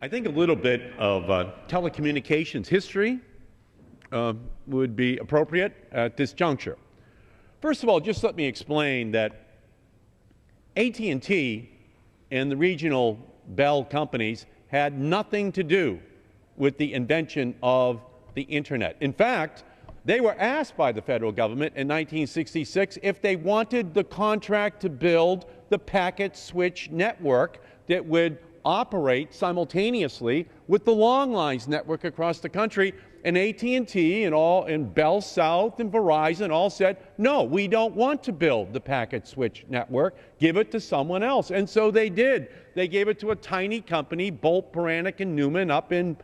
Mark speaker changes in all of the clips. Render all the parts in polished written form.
Speaker 1: I think a little bit of telecommunications history would be appropriate at this juncture. First of all, just let me explain that AT&T and the regional Bell companies had nothing to do with the invention of the Internet. In fact, they were asked by the federal government in 1966 if they wanted the contract to build the packet switch network that would operate simultaneously with the long lines network across the country. And AT&T and Bell South and Verizon all said, no, we don't want to build the packet switch network. Give it to someone else. And so they did. They gave it to a tiny company, Bolt, Beranek, and Newman up in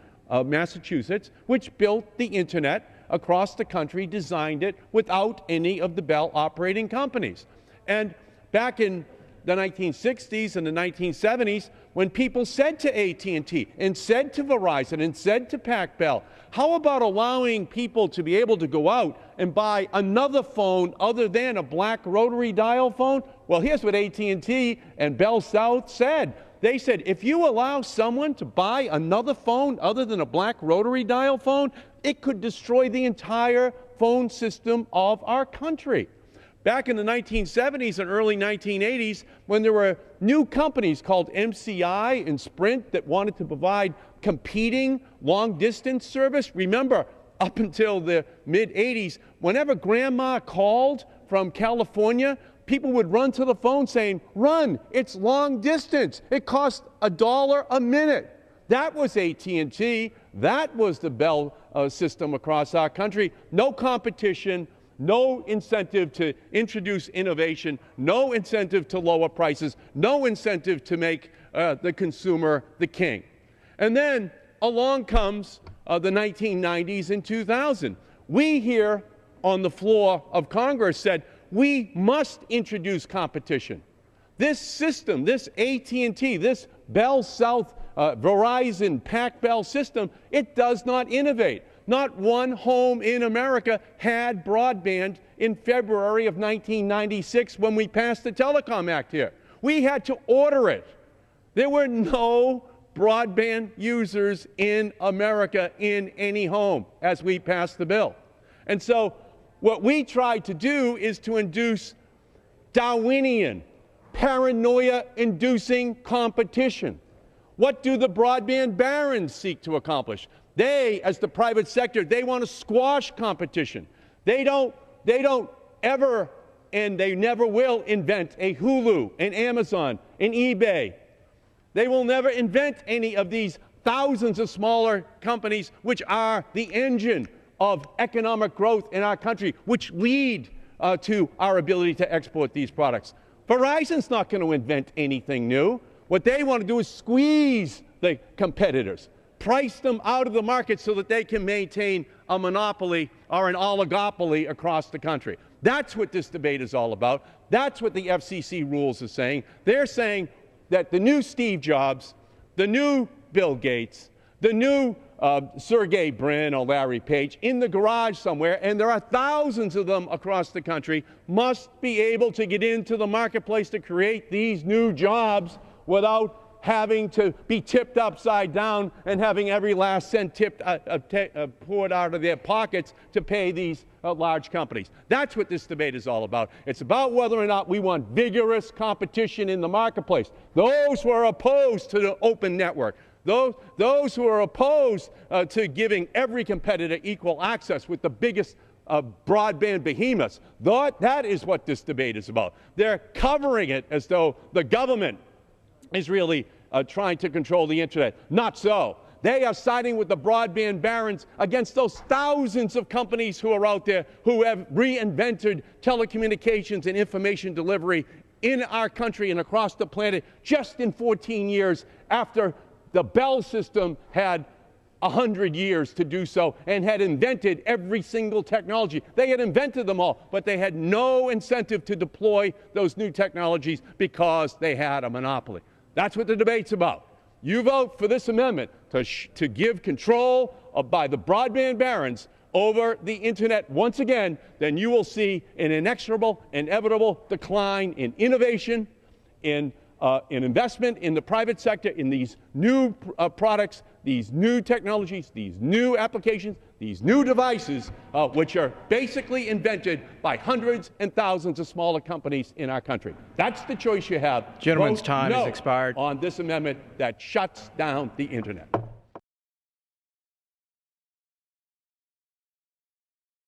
Speaker 1: Massachusetts, which built the Internet across the country, designed it without any of the Bell operating companies. And back in the 1960s and the 1970s, when people said to AT&T and said to Verizon and said to Bell, how about allowing people to be able to go out and buy another phone other than a black rotary dial phone? Well, here's what AT&T and Bell South said. They said, if you allow someone to buy another phone other than a black rotary dial phone, it could destroy the entire phone system of our country. Back in the 1970s and early 1980s, when there were new companies called MCI and Sprint that wanted to provide competing long-distance service, remember, up until the mid-80s, whenever Grandma called from California, people would run to the phone saying, run, it's long distance. It costs $1 a minute. That was AT&T. That was the Bell system across our country. No competition, no incentive to introduce innovation, no incentive to lower prices, no incentive to make the consumer the king. And then along comes the 1990s and 2000. We here on the floor of Congress said, we must introduce competition. This system, this AT&T, this Bell South, Verizon, Bell system, it does not innovate. Not one home in America had broadband in February of 1996 when we passed the Telecom Act here. We had to order it. There were no broadband users in America in any home as we passed the bill. And so what we tried to do is to induce Darwinian, paranoia-inducing competition. What do the broadband barons seek to accomplish? They, as the private sector, they want to squash competition. They don't ever, and they never will invent a Hulu, an Amazon, an eBay. They will never invent any of these thousands of smaller companies which are the engine of economic growth in our country, which lead to our ability to export these products. Verizon's not going to invent anything new. What they want to do is squeeze the competitors, price them out of the market so that they can maintain a monopoly or an oligopoly across the country. That's what this debate is all about. That's what the FCC rules are saying. They're saying that the new Steve Jobs, the new Bill Gates, the new Sergey Brin or Larry Page in the garage somewhere, and there are thousands of them across the country, must be able to get into the marketplace to create these new jobs without having to be tipped upside down and having every last cent poured out of their pockets to pay these large companies. That's what this debate is all about. It's about whether or not we want vigorous competition in the marketplace. Those who are opposed to the open network, those who are opposed to giving every competitor equal access with the biggest broadband behemoths, that is what this debate is about. They're covering it as though the government is really trying to control the Internet. Not so. They are siding with the broadband barons against those thousands of companies who are out there who have reinvented telecommunications and information delivery in our country and across the planet just in 14 years after the Bell system had 100 years to do so and had invented every single technology. They had invented them all, but they had no incentive to deploy those new technologies because they had a monopoly. That's what the debate's about. You vote for this amendment to give control by the broadband barons over the Internet once again, then you will see an inexorable, inevitable decline in innovation, in an investment in the private sector in these new products, these new technologies, these new applications, these new devices, which are basically invented by hundreds and thousands of smaller companies in our country. That's the choice you have.
Speaker 2: Gentleman's
Speaker 1: Vote
Speaker 2: time has
Speaker 1: no
Speaker 2: expired.
Speaker 1: on this amendment that shuts down the Internet.